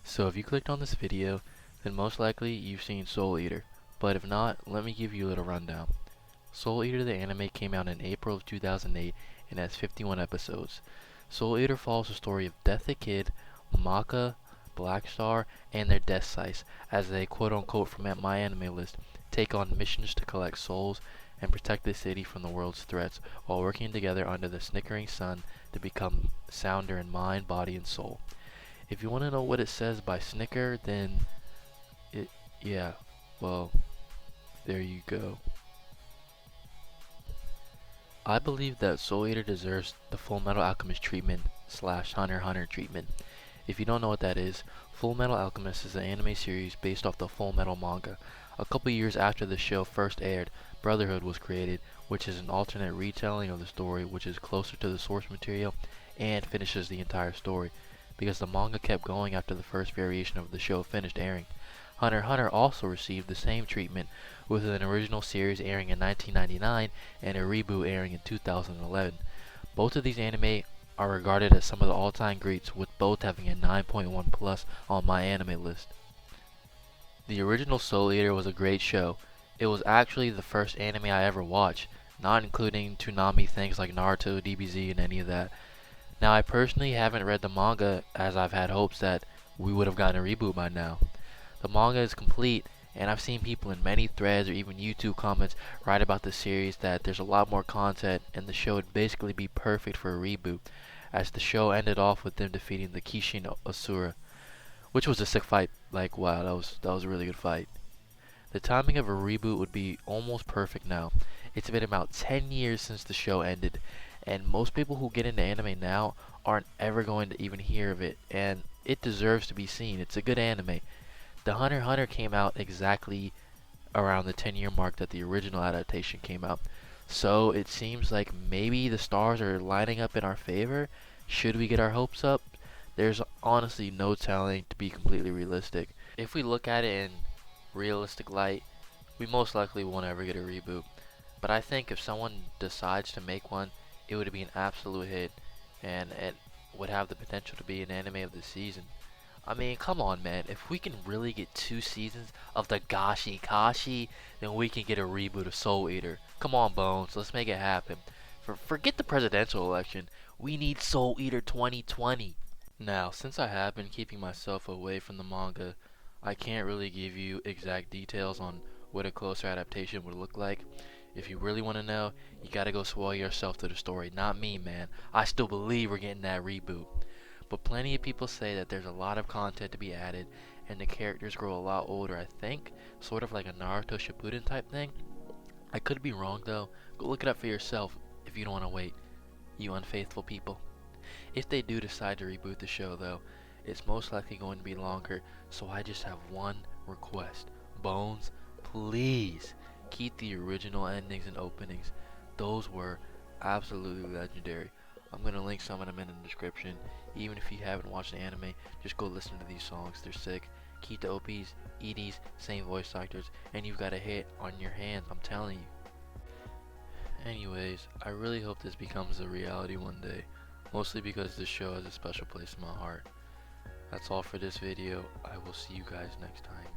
So if you clicked on this video, then most likely you've seen Soul Eater. But if not, let me give you a little rundown. Soul Eater the anime came out in April of 2008 and has 51 episodes. Soul Eater follows the story of Death the Kid, Maka, Black Star, and their death sites as they quote-unquote from My Anime List take on missions to collect souls and protect the city from the world's threats while working together under the snickering sun to become sounder in mind, body, and soul. If you want to know what it says by snicker, then yeah, well, there you go. I believe that Soul Eater deserves the Full Metal Alchemist treatment slash Hunter x Hunter treatment. If you don't know what that is, Full Metal Alchemist is an anime series based off the Full Metal manga. A couple years after the show first aired, Brotherhood was created, which is an alternate retelling of the story which is closer to the source material and finishes the entire story, because the manga kept going after the first variation of the show finished airing. Hunter x Hunter also received the same treatment, with an original series airing in 1999 and a reboot airing in 2011. Both of these anime are regarded as some of the all-time greats, with both having a 9.1 plus on My Anime List. The original Soul Eater was a great show. It was actually the first anime I ever watched, not including Toonami things like Naruto, DBZ, and any of that. Now, I personally haven't read the manga, as I've had hopes that we would have gotten a reboot by now. The manga is complete, and I've seen people in many threads or even YouTube comments write about the series that there's a lot more content and the show would basically be perfect for a reboot, as the show ended off with them defeating the Kishin Asura, which was a sick fight. Like, wow, that was a really good fight. The timing of a reboot would be almost perfect now. It's been about 10 years since the show ended, and most people who get into anime now aren't ever going to even hear of it, and it deserves to be seen. It's a good anime. The Hunter x Hunter came out exactly around the 10-year mark that the original adaptation came out. So it seems like maybe the stars are lining up in our favor. Should we get our hopes up? There's honestly no telling, to be completely realistic. If we look at it in realistic light, we most likely won't ever get a reboot. But I think if someone decides to make one, it would be an absolute hit, and it would have the potential to be an anime of the season. I mean, come on, man. If we can really get 2 seasons of the Gashi Kashi, then we can get a reboot of Soul Eater. Come on, Bones. Let's make it happen. Forget the presidential election. We need Soul Eater 2020. Now, since I have been keeping myself away from the manga, I can't really give you exact details on what a closer adaptation would look like. If you really want to know, you gotta go spoil yourself to the story. Not me, man. I still believe we're getting that reboot. But plenty of people say that there's a lot of content to be added, and the characters grow a lot older, I think, sort of like a Naruto Shippuden type thing. I could be wrong though. Go look it up for yourself if you don't want to wait, you unfaithful people. If they do decide to reboot the show though, it's most likely going to be longer, so I just have one request. Bones, please keep the original endings and openings. Those were absolutely legendary. I'm going to link some of them in the description. Even if you haven't watched the anime, just go listen to these songs. They're sick. Keep the OPs, EDs, same voice actors, and you've got a hit on your hands, I'm telling you. Anyways, I really hope this becomes a reality one day, mostly because this show has a special place in my heart. That's all for this video. I will see you guys next time.